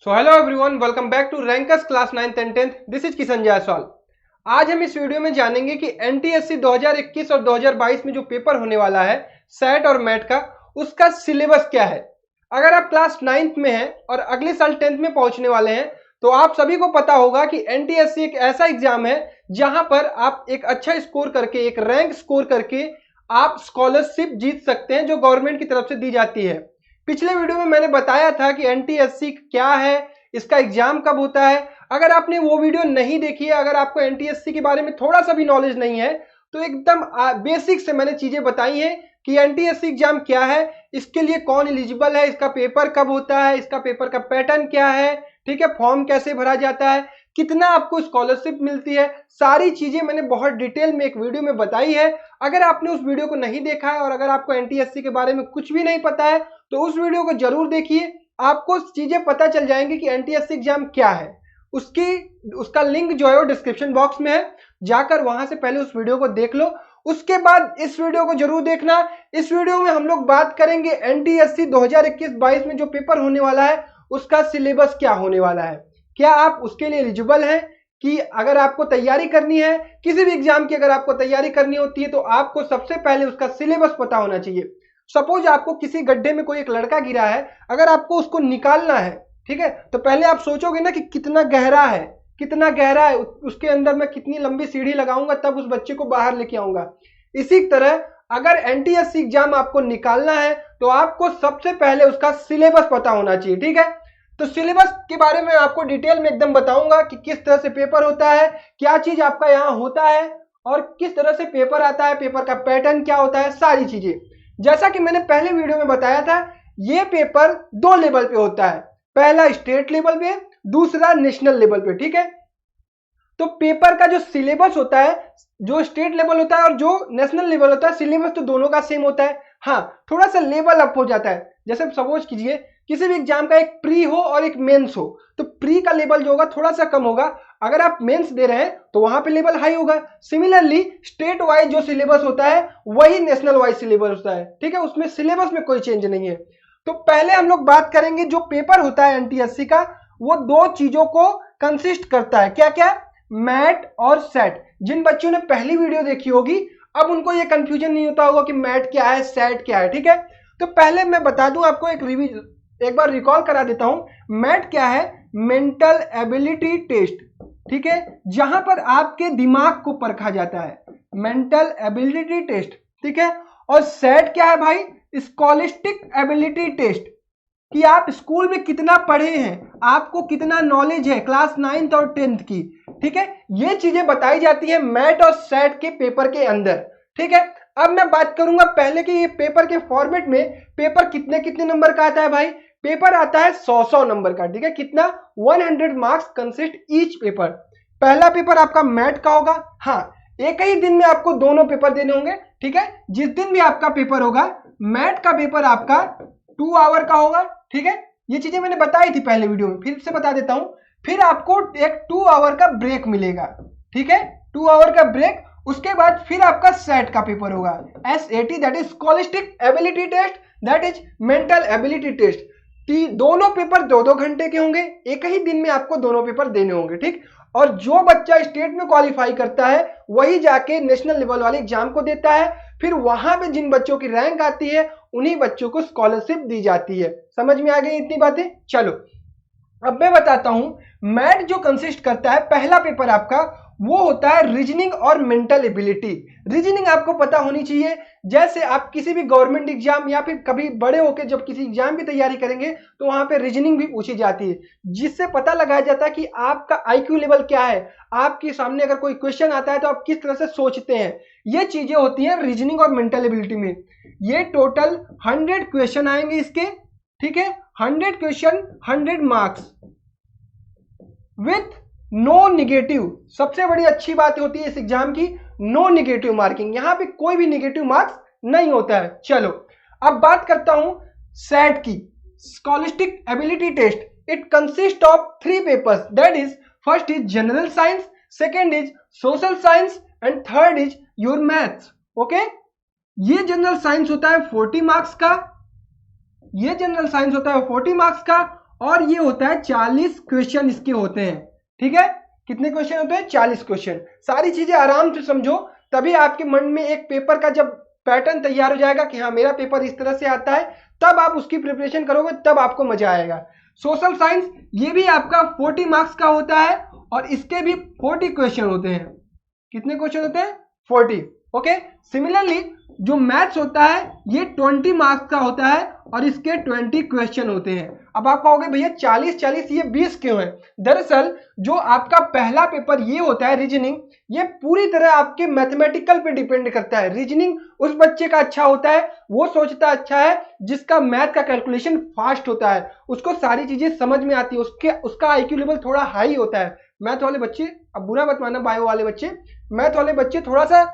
So hello everyone, welcome back to rankers class 9th and 10th। This is Kishan Jaiswal. आज हम इस video में जानेंगे कि एनटीएससी 2021 और 2022 में जो पेपर होने वाला है सैट और मैट का, उसका सिलेबस क्या है। अगर आप क्लास 9th में हैं और अगले साल 10th में पहुंचने वाले हैं तो आप सभी को पता होगा कि एनटीएससी एक ऐसा एग्जाम है जहां पर आप एक अच्छा स्कोर करके, एक रैंक स्कोर करके आप स्कॉलरशिप जीत सकते हैं जो गवर्नमेंट की तरफ से दी जाती है। पिछले वीडियो में मैंने बताया था कि एनटीएससी क्या है, इसका एग्जाम कब होता है। अगर आपने वो वीडियो नहीं देखी है, अगर आपको एनटीएससी के बारे में थोड़ा सा भी नॉलेज नहीं है तो एकदम बेसिक से मैंने चीजें बताई हैं कि एनटीएससी एग्जाम क्या है, इसके लिए कौन एलिजिबल है, इसका पेपर कब होता है, इसका पेपर का पैटर्न क्या है, ठीक है, फॉर्म कैसे भरा जाता है, कितना आपको स्कॉलरशिप मिलती है, सारी चीजें मैंने बहुत डिटेल में एक वीडियो में बताई है। अगर आपने उस वीडियो को नहीं देखा है और अगर आपको एनटीएससी के बारे में कुछ भी नहीं पता है तो उस वीडियो को जरूर देखिए, आपको चीजें पता चल जाएंगी कि एनटीएससी एग्जाम क्या है। उसका लिंक जो है वो डिस्क्रिप्शन बॉक्स में है, जाकर वहां से पहले उस वीडियो को देख लो, उसके बाद इस वीडियो को जरूर देखना। इस वीडियो में हम लोग बात करेंगे एनटीएससी 2021-22 में जो पेपर होने वाला है उसका सिलेबस क्या होने वाला है, क्या आप उसके लिए एलिजिबल हैं, कि अगर आपको तैयारी करनी है किसी भी एग्जाम की, अगर आपको तैयारी करनी होती है तो आपको सबसे पहले उसका सिलेबस पता होना चाहिए। सपोज आपको किसी गड्ढे में कोई एक लड़का गिरा है, अगर आपको उसको निकालना है, ठीक है, तो पहले आप सोचोगे ना कि कितना गहरा है, कितना गहरा है, उसके अंदर मैं कितनी लंबी सीढ़ी लगाऊंगा तब उस बच्चे को बाहर लेके आऊंगा। इसी तरह अगर एनटीएससी एग्जाम आपको निकालना है तो आपको सबसे पहले उसका सिलेबस पता होना चाहिए, ठीक है। तो सिलेबस के बारे में आपको डिटेल में एकदम बताऊंगा कि किस तरह से पेपर होता है, क्या चीज आपका यहाँ होता है और किस तरह से पेपर आता है, पेपर का पैटर्न क्या होता है, सारी चीजें। जैसा कि मैंने पहले वीडियो में बताया था, ये पेपर दो लेवल पे होता है, पहला स्टेट लेवल पे, दूसरा नेशनल लेवल पे, ठीक है। तो पेपर का जो सिलेबस होता है, जो स्टेट लेवल होता है और जो नेशनल लेवल होता है, सिलेबस तो दोनों का सेम होता है। हाँ, थोड़ा सा लेवल अप हो जाता है। जैसे सपोज कीजिए किसी भी एग्जाम का एक प्री हो और एक मेंस हो, तो प्री का लेवल जो होगा थोड़ा सा कम होगा, अगर आप मेंस दे रहे हैं तो वहां पे लेवल हाई होगा। सिमिलरली स्टेट वाइज जो सिलेबस होता है वही नेशनल वाइज सिलेबस होता है, ठीक है, उसमें सिलेबस में कोई चेंज नहीं है। तो पहले हम लोग बात करेंगे जो पेपर होता है एनटीएससी का, वो दो चीजों को कंसिस्ट करता है, क्या क्या, मैट और सेट। जिन बच्चों ने पहली वीडियो देखी होगी अब उनको ये कंफ्यूजन नहीं होता होगा कि मैट क्या है, सेट क्या है, ठीक है। तो पहले मैं बता दूं आपको, एक बार रिकॉल करा देता हूं। मैट क्या है, मेंटल एबिलिटी टेस्ट, ठीक है, जहां पर आपके दिमाग को परखा जाता है, मेंटल एबिलिटी टेस्ट, ठीक है। और सेट क्या है भाई, स्कॉलिस्टिक एबिलिटी टेस्ट, कि आप स्कूल में कितना पढ़े हैं, आपको कितना नॉलेज है क्लास 9th और 10th की, ठीक है। ये चीजें बताई जाती है मैट और सेट के पेपर के अंदर, ठीक है। अब मैं बात करूंगा पहले कि ये पेपर के फॉर्मेट में पेपर कितने कितने नंबर का आता है भाई। पेपर आता है 100 नंबर का, ठीक है, कितना, 100 मार्क्स कंसिस्ट ईच पेपर। पहला पेपर आपका मैट का होगा, हाँ, एक ही दिन में आपको दोनों पेपर देने होंगे, ठीक है। जिस दिन भी आपका पेपर होगा, मैट का पेपर आपका 2 आवर का होगा, ठीक है। ये चीजें मैंने बताई थी पहले वीडियो में, फिर से बता देता हूं। फिर आपको एक 2 आवर का ब्रेक मिलेगा, ठीक है, 2 आवर का ब्रेक। उसके बाद फिर आपका सेट का पेपर होगा, SAT, that is scholastic ability test, that is mental ability test. दोनों पेपर 2-2 घंटे के होंगे, एक ही दिन में आपको दोनों पेपर देने होंगे, ठीक। और जो बच्चा स्टेट में क्वालिफाई करता है वही जाके नेशनल लेवल वाले एग्जाम को देता है, फिर वहां पे जिन बच्चों की रैंक आती है उन्हीं बच्चों को स्कॉलरशिप दी जाती है। समझ में आ गई इतनी बातें। चलो अब मैं बताता हूं मैथ जो कंसिस्ट करता है, पहला पेपर आपका वो होता है रीजनिंग और मेंटल एबिलिटी। रीजनिंग आपको पता होनी चाहिए, जैसे आप किसी भी गवर्नमेंट एग्जाम या फिर कभी बड़े होकर जब किसी एग्जाम की तैयारी करेंगे तो वहां पे रीजनिंग भी पूछी जाती है, जिससे पता लगाया जाता है कि आपका आईक्यू लेवल क्या है, आपके सामने अगर कोई क्वेश्चन आता है तो आप किस तरह से सोचते हैं। ये चीजें होती हैं रीजनिंग और मेंटल एबिलिटी में। ये टोटल 100 क्वेश्चन आएंगे इसके, ठीक है, 100 question 100 marks with no negative. सबसे बड़ी अच्छी बात होती है इस एग्जाम की, नो निगेटिव मार्किंग, यहां पे कोई भी निगेटिव मार्क्स नहीं होता है। चलो अब बात करता हूं सेट की, scholastic ability test. It consist of 3 papers, that is first is general science, second is social science and third is your maths, okay. ये जनरल साइंस होता है 40 मार्क्स का, ये जनरल साइंस होता है 40 मार्क्स का, और ये होता है 40 क्वेश्चन इसके होते हैं। ठीक है, कितने क्वेश्चन होते हैं? 40 क्वेश्चन। सारी चीजें आराम से समझो, तभी आपके मन में एक पेपर का जब पैटर्न तैयार हो जाएगा कि हाँ मेरा पेपर इस तरह से आता है, तब आप उसकी प्रिपरेशन करोगे, तब आपको मजा आएगा। सोशल साइंस ये भी आपका 40 मार्क्स का होता है और इसके भी 40 क्वेश्चन होते हैं। कितने क्वेश्चन होते हैं? 40। ओके, सिमिलरली जो मैथ्स होता है ये 20 मार्क्स का होता है और इसके 20 क्वेश्चन होते हैं। अब आप कहोगे भैया 40 ये 20 क्यों है? दरअसल जो आपका पहला पेपर ये होता है रीजनिंग, ये पूरी तरह आपके मैथमेटिकल पे डिपेंड करता है। रीजनिंग उस बच्चे का अच्छा होता है, वो सोचता अच्छा है जिसका मैथ का कैलकुलेशन फास्ट होता है, उसको सारी चीजें समझ में आती है, उसका आईक्यू लेवल थोड़ा हाई होता है। मैथ वाले बच्चे, अब बुरा मत मानना बायो वाले बच्चे, मैथ वाले बच्चे थोड़ा सा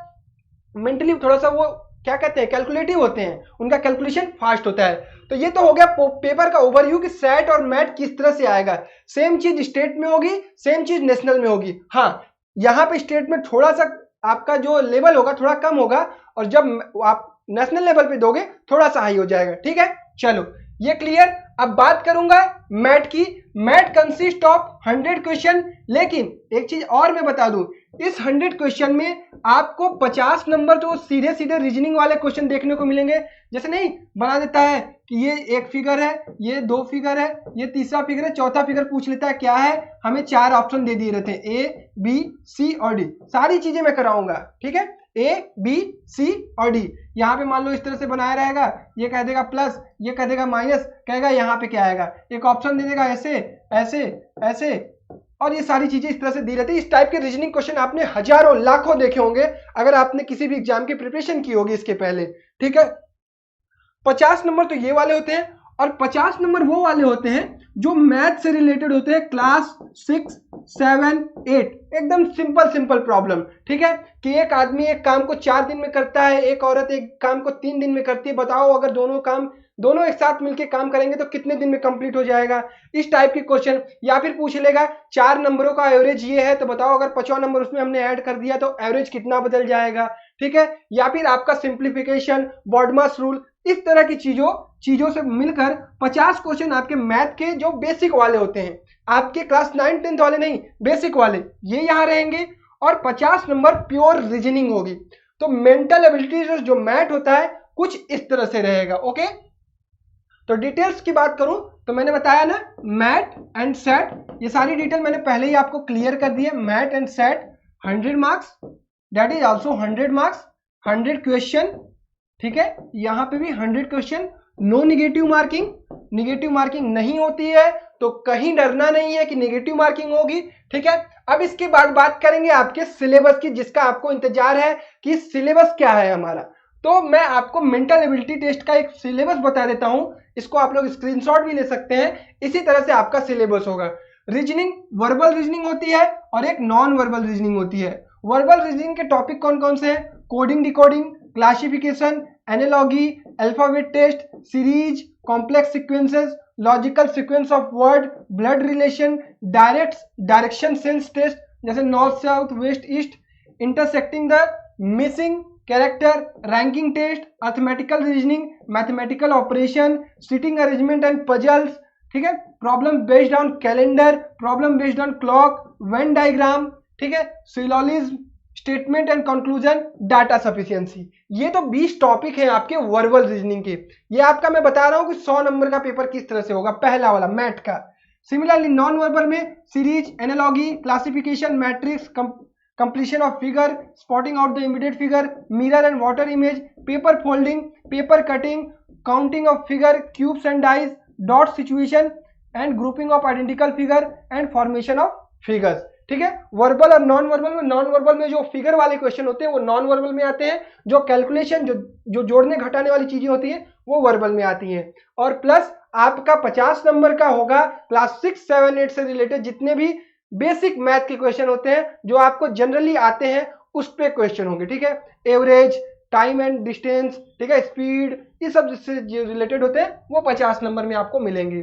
मेंटली थोड़ा सा वो क्या कहते हैं, कैलकुलेटिव होते हैं, उनका कैलकुलेशन फास्ट होता है। तो ये तो हो गया पेपर का ओवरव्यू कि सेट और मैट किस तरह से आएगा। सेम चीज स्टेट में होगी, सेम चीज नेशनल में होगी। हाँ, यहाँ पे स्टेट में थोड़ा सा आपका जो लेवल होगा थोड़ा कम होगा और जब आप नेशनल लेवल पे दोगे थोड़ा सा हाई हो जाएगा। ठीक है, चलो ये क्लियर। अब बात करूंगा मैट की। मैट कंसिस्ट ऑफ 100 क्वेश्चन, लेकिन एक चीज और मैं बता दूं, इस 100 क्वेश्चन में आपको 50 नंबर तो सीधे सीधे रीजनिंग वाले क्वेश्चन देखने को मिलेंगे। जैसे नहीं बना देता है कि ये एक फिगर है, ये दो फिगर है, ये तीसरा फिगर है, चौथा फिगर पूछ लेता है क्या है, हमें 4 ऑप्शन दे दिए रहते हैं ए बी सी और डी। सारी चीजें मैं कराऊंगा। ठीक है, ए बी सी और डी। यहाँ पे मान लो इस तरह से बनाया रहेगा, ये कह देगा प्लस, ये कह देगा माइनस, कहेगा यहाँ पे क्या आएगा, एक ऑप्शन दे देगा ऐसे ऐसे ऐसे, और ये सारी चीजें इस तरह से दी रहती है। इस टाइप के रीजनिंग क्वेश्चन आपने हजारों लाखों देखे होंगे अगर आपने किसी भी एग्जाम की प्रिपरेशन की होगी इसके पहले। ठीक है, 50 नंबर तो ये वाले होते हैं और 50 नंबर वो वाले होते हैं जो मैथ से रिलेटेड होते हैं, क्लास 6, 7, 8। एकदम सिंपल सिंपल प्रॉब्लम। ठीक है, कि एक आदमी एक काम को 4 दिन में करता है, एक औरत एक काम को 3 दिन में करती है। बताओ अगर दोनों एक साथ मिलकर काम करेंगे तो कितने दिन में कंप्लीट हो जाएगा? इस टाइप के क्वेश्चन। या फिर पूछ लेगा 4 नंबरों का एवरेज ये है, तो बताओ अगर 5वां नंबर उसमें हमने ऐड कर दिया तो एवरेज कितना बदल जाएगा? ठीक है, या फिर आपका सिंप्लीफिकेशन, बॉडमास रूल, इस तरह की चीजों से मिलकर 50 क्वेश्चन आपके मैथ के जो बेसिक वाले होते हैं, आपके क्लास 9, 10 वाले नहीं, बेसिक वाले, ये यहां रहेंगे। और 50 नंबर प्योर रीजनिंग होगी। तो मेंटल एबिलिटी जो मैथ होता है कुछ इस तरह से रहेगा। ओके, तो डिटेल्स की बात करूं तो मैंने बताया ना, मैथ एंड सेट, ये सारी डिटेल मैंने पहले ही आपको क्लियर कर दी है। Math and SAT 100 marks, that is also 100 marks, 100 question. ठीक है, यहां पे भी 100 question, no negative marking. Negative marking नहीं होती है तो कहीं डरना नहीं है कि निगेटिव मार्किंग होगी। ठीक है, अब इसके बाद बात करेंगे आपके सिलेबस की, जिसका आपको इंतजार है कि सिलेबस क्या है हमारा। तो मैं आपको मेंटल एबिलिटी टेस्ट का एक सिलेबस बता देता हूं, इसको आप लोग स्क्रीनशॉट भी ले सकते हैं। इसी तरह से आपका सिलेबस होगा। रीजनिंग वर्बल रीजनिंग होती है और एक नॉन वर्बल रीजनिंग होती है। वर्बल रीजनिंग के टॉपिक कौन कौन से हैं? Coding, decoding, classification, analogy, alphabet test, series, complex sequences, logical sequence of word, blood relation, direction sense test जैसे north south west east, intersecting the missing character, ranking test, arithmetical reasoning, mathematical operation, seating arrangement and puzzles. ठीक है, problem based on calendar, problem based on clock, venn diagram. ठीक है, syllogism, statement and conclusion, data sufficiency. ये तो 20 topic हैं आपके verbal reasoning के। ये आपका मैं बता रहा हूं कि 100 नंबर का पेपर किस तरह से होगा, पहला वाला मैथ का। सिमिलरली नॉन वर्बल में series, analogy, classification, matrix, completion of figure, spotting out the immediate figure, mirror and water image, paper folding, paper cutting, counting of figure, cubes and dice, dot situation and grouping of identical figure and formation of figures। ठीक है, verbal और non verbal में, non verbal में जो figure वाले question होते हैं वो नॉन वर्बल में आते हैं, जो कैलकुलेशन जो जोड़ने घटाने वाली चीजें होती हैं वो वर्बल में आती हैं। और प्लस आपका 50 नंबर का होगा क्लास 6, 7, 8 से रिलेटेड जितने भी बेसिक मैथ के क्वेश्चन होते हैं जो आपको जनरली आते हैं उस पे क्वेश्चन होंगे। ठीक है, एवरेज, टाइम एंड डिस्टेंस, ठीक है, स्पीड, ये सब जिससे रिलेटेड होते हैं वो 50 नंबर में आपको मिलेंगे।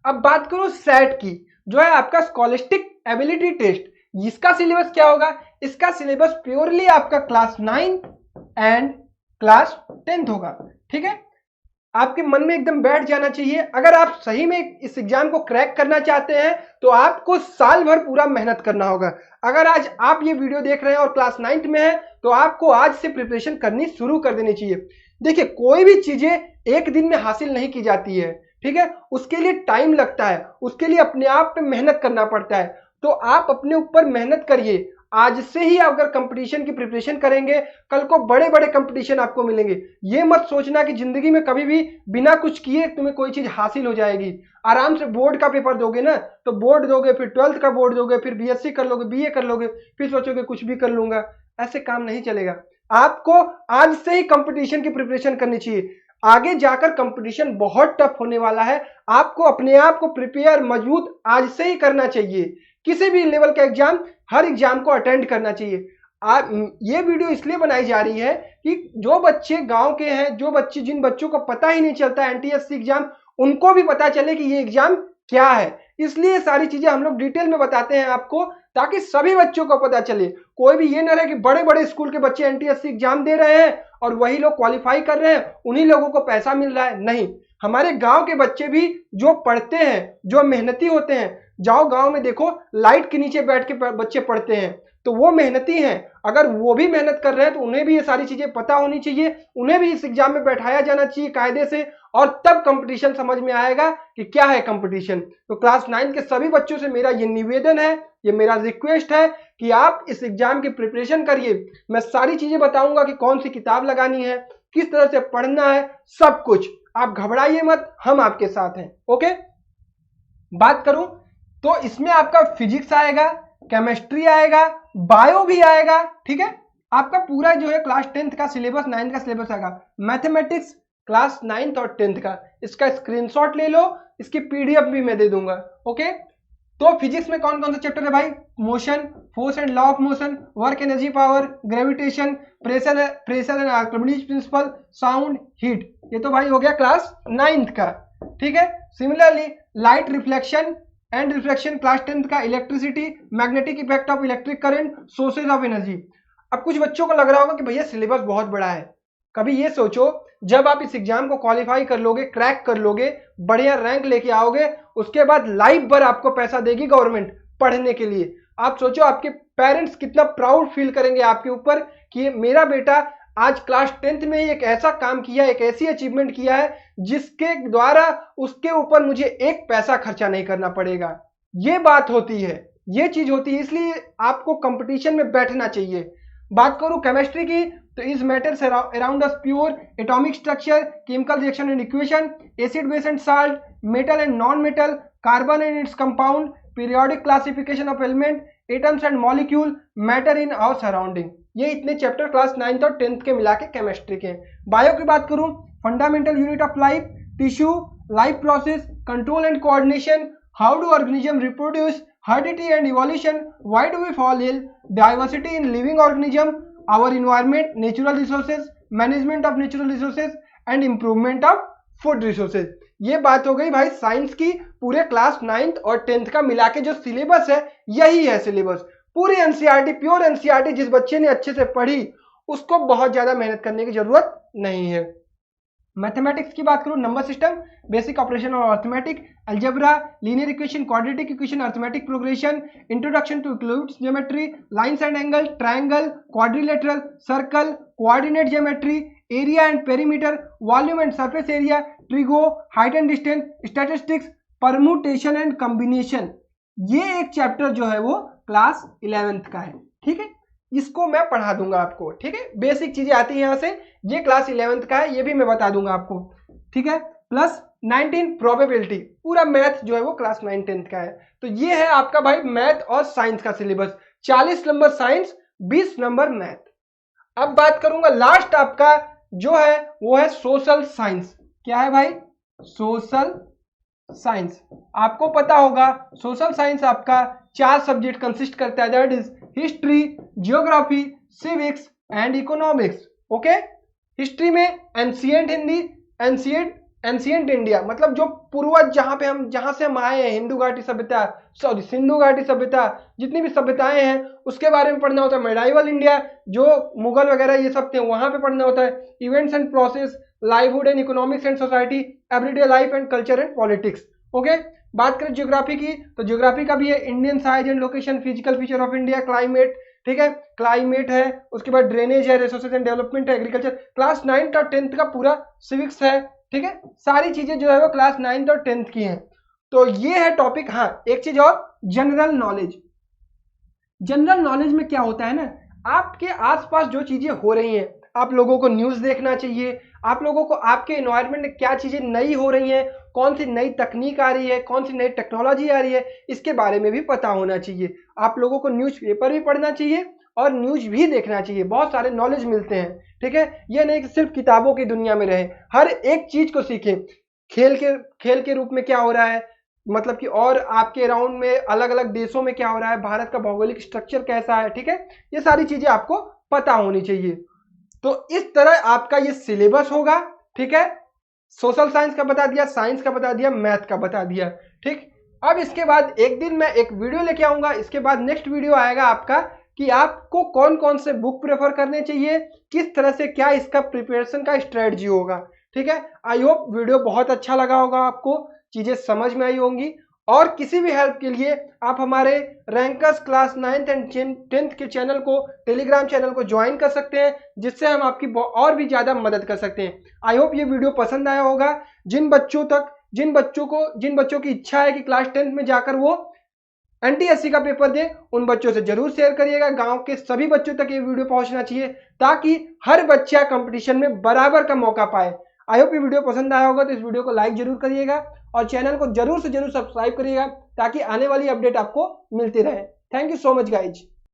अब बात करूं सेट की, जो है आपका स्कॉलिस्टिक एबिलिटी टेस्ट। इसका सिलेबस क्या होगा? इसका सिलेबस प्योरली आपका क्लास 9 एंड क्लास 10 होगा। ठीक है, आपके मन में एकदम बैठ जाना चाहिए। अगर आप सही में इस एग्जाम को क्रैक करना चाहते हैं तो आपको साल भर पूरा मेहनत करना होगा। अगर आज आप ये वीडियो देख रहे हैं और क्लास 9th में है तो आपको आज से प्रिपरेशन करनी शुरू कर देनी चाहिए। देखिए, कोई भी चीजें एक दिन में हासिल नहीं की जाती है, ठीक है, उसके लिए टाइम लगता है, उसके लिए अपने आप पे मेहनत करना पड़ता है। तो आप अपने ऊपर मेहनत करिए। आज से ही अगर कंपटीशन की प्रिपरेशन करेंगे, कल को बड़े बड़े कंपटीशन आपको मिलेंगे। ये मत सोचना कि जिंदगी में कभी भी बिना कुछ किए तुम्हें कोई चीज हासिल हो जाएगी। आराम से बोर्ड का पेपर दोगे ना, तो बोर्ड दोगे, फिर 12th का बोर्ड दोगे, फिर बीएससी कर लोगे, बीए कर लोगे, फिर सोचोगे कुछ भी कर लूंगा। ऐसे काम नहीं चलेगा। आपको आज से ही कंपटीशन की प्रिपरेशन करनी चाहिए। आगे जाकर कंपटीशन बहुत टफ होने वाला है। आपको अपने आप को प्रिपेयर मजबूत आज से ही करना चाहिए। किसी भी लेवल का एग्जाम, हर एग्जाम को अटेंड करना चाहिए। ये वीडियो इसलिए बनाई जा रही है कि जो बच्चे गांव के हैं, जिन बच्चों को पता ही नहीं चलता एनटीएससी एग्जाम, उनको भी पता चले कि ये एग्जाम क्या है। इसलिए सारी चीजें हम लोग डिटेल में बताते हैं आपको, ताकि सभी बच्चों को पता चले। कोई भी ये ना रहे कि बड़े बड़े स्कूल के बच्चे एनटीएससी एग्जाम दे रहे हैं और वही लोग क्वालिफाई कर रहे हैं, उन्हीं लोगों को पैसा मिल रहा है। नहीं, हमारे गांव के बच्चे भी जो पढ़ते हैं, जो मेहनती होते हैं, जाओ गांव में देखो, लाइट के नीचे बैठ के बच्चे पढ़ते हैं, तो वो मेहनती हैं। अगर वो भी मेहनत कर रहे हैं तो उन्हें भी ये सारी चीजें पता होनी चाहिए, उन्हें भी इस एग्जाम में बैठाया जाना चाहिए कायदे से, और तब कंपटीशन समझ में आएगा कि क्या है कंपटीशन। तो क्लास 9 के सभी बच्चों से मेरा ये निवेदन है, ये मेरा रिक्वेस्ट है कि आप इस एग्जाम की प्रिपरेशन करिए। मैं सारी चीजें बताऊंगा कि कौन सी किताब लगानी है, किस तरह से पढ़ना है, सब कुछ। आप घबराइए मत, हम आपके साथ हैं। ओके, बात करूं तो इसमें आपका फिजिक्स आएगा, केमिस्ट्री आएगा, बायो भी आएगा, ठीक है। आपका पूरा जो है क्लास 10th का सिलेबस, 9th का सिलेबस आएगा। मैथमेटिक्स क्लास 9th और 10th का, इसका स्क्रीनशॉट ले लो, इसकी पीडीएफ भी मैं दे दूंगा। ओके, तो फिजिक्स में कौन कौन सा चैप्टर है भाई? Motion, force and law of motion, work energy power, gravitation, pressure and Archimedes principal, sound, heat. ये तो भाई हो गया क्लास 9th का, ठीक है। Similarly light reflection and refraction class 10th का, electricity, magnetic effect of electric current, sources of energy. अब कुछ बच्चों को लग रहा होगा कि भैया सिलेबस बहुत बड़ा है। कभी ये सोचो, जब आप इस एग्जाम को क्वालिफाई कर लोगे, क्रैक कर लोगे, बढ़िया रैंक लेके आओगे, उसके बाद लाइफ भर आपको पैसा देगी गवर्नमेंट पढ़ने के लिए। आप सोचो आपके पेरेंट्स कितना प्राउड फील करेंगे आपके ऊपर कि मेरा बेटा आज क्लास 10th में ही एक ऐसा काम किया, एक ऐसी अचीवमेंट किया है जिसके द्वारा उसके ऊपर मुझे एक पैसा खर्चा नहीं करना पड़ेगा। ये बात होती है, ये चीज होती है, इसलिए आपको कंपटीशन में बैठना चाहिए। बात करूं केमिस्ट्री की, तो is matters around us pure, atomic structure, chemical reaction and equation, acid base and salt, metal and non metal, carbon and its compound, periodic classification of element, atoms and molecule, matter in our surrounding. ये इतने chapter class 9th और 10th के मिला के chemistry के। Bio की बात करूं, fundamental unit of life, tissue, life process, control and coordination, how do organism reproduce, heredity and evolution, why do we fall ill, diversity in living organism, our environment, natural resources, management of natural resources and improvement of food resources। ये बात हो गई भाई science की। पूरे class 9th और 10th का मिला के जो सिलेबस है, यही है सिलेबस। पूरी एनसीईआरटी, प्योर एनसीईआरटी जिस बच्चे ने अच्छे से पढ़ी, उसको बहुत ज्यादा मेहनत करने की जरूरत नहीं है। मैथमेटिक्स की बात करूं, नंबर सिस्टम, बेसिक ऑपरेशन और arithmetic, algebra, linear equation, quadratic equation, arithmetic progression, introduction to Euclid's geometry, lines and angle, triangle, quadrilateral, circle, coordinate geometry, area and perimeter, volume and surface area, trigo, height and distance, statistics, permutation and combination. ये एक chapter जो है वो class 11th का है, ठीक है। इसको मैं पढ़ा दूंगा आपको, ठीक है। बेसिक चीजें आती है यहां से, ये क्लास 11th का है, ये भी मैं बता दूंगा आपको, ठीक है। प्लस 19 प्रोबेबिलिटी, पूरा मैथ जो है वो क्लास 9-10th का है। तो ये है आपका भाई मैथ और साइंस का syllabus. 40 number science, 20 number math. अब बात करूंगा लास्ट आपका जो है वो है सोशल साइंस। क्या है भाई? Social science. आपको पता होगा सोशल साइंस आपका 4 सब्जेक्ट कंसिस्ट करता है, that is history, geography, civics and economics. Okay, history में एंशिएंट हिंदी, एंशिएंट इंडिया, मतलब जो पूर्वज जहां से हम आए हैं, सिंधु घाटी सभ्यता, जितनी भी सभ्यताएं हैं उसके बारे में पढ़ना होता है। मेडाइवल इंडिया, जो मुगल वगैरह ये सब थे, वहां पे पढ़ना होता है। Events and process, livelihood and economics and society, everyday life and culture and politics. Okay, बात करें ज्योग्राफी की तो ज्योग्राफी का भी है Indian size and location, physical feature of India, climate, ठीक है, क्लाइमेट है, उसके बाद ड्रेनेज है, रिसोर्सेज एंड डेवलपमेंट है, एग्रीकल्चर। क्लास 9th और 10th का पूरा सिविक्स है, ठीक है, सारी चीजें जो है वो क्लास 9th और 10th की हैं। तो ये है टॉपिक। हाँ, एक चीज और, जनरल नॉलेज। जनरल नॉलेज में क्या होता है ना, आपके आसपास जो चीजें हो रही हैं, आप लोगों को न्यूज देखना चाहिए, आप लोगों को आपके एनवायरनमेंट में क्या चीजें नई हो रही हैं, कौन सी नई तकनीक आ रही है, कौन सी नई टेक्नोलॉजी आ रही है, इसके बारे में भी पता होना चाहिए। आप लोगों को न्यूज़पेपर भी पढ़ना चाहिए और न्यूज भी देखना चाहिए, बहुत सारे नॉलेज मिलते हैं, ठीक है। ये नहीं कि सिर्फ किताबों की दुनिया में रहे, हर एक चीज को सीखें। खेल के रूप में क्या हो रहा है, मतलब कि और आपके अराउंड में अलग अलग देशों में क्या हो रहा है, भारत का भौगोलिक स्ट्रक्चर कैसा है, ठीक है, ये सारी चीजें आपको पता होनी चाहिए। तो इस तरह आपका ये सिलेबस होगा, ठीक है। सोशल साइंस का बता दिया, साइंस का बता दिया, मैथ का बता दिया, ठीक। अब इसके बाद एक दिन मैं एक वीडियो लेके आऊंगा, इसके बाद नेक्स्ट वीडियो आएगा आपका कि आपको कौन कौन से बुक प्रेफर करने चाहिए, किस तरह से क्या इसका प्रिपरेशन का स्ट्रेटजी होगा, ठीक है। आई होप वीडियो बहुत अच्छा लगा होगा, आपको चीजें समझ में आई होंगी। और किसी भी हेल्प के लिए आप हमारे rankers class 9th and 10th के चैनल को, टेलीग्राम चैनल को ज्वाइन कर सकते हैं, जिससे हम आपकी और भी ज्यादा मदद कर सकते हैं। आई होप ये वीडियो पसंद आया होगा। जिन बच्चों की इच्छा है कि क्लास 10th में जाकर वो NTSC का पेपर दे, उन बच्चों से जरूर शेयर करिएगा। गांव के सभी बच्चों तक ये वीडियो पहुंचना चाहिए ताकि हर बच्चा कंपटीशन में बराबर का मौका पाए। आई होप ये वीडियो पसंद आया होगा, तो इस वीडियो को लाइक जरूर करिएगा और चैनल को जरूर से जरूर सब्सक्राइब करिएगा ताकि आने वाली अपडेट आपको मिलती रहे। Thank you so much guys.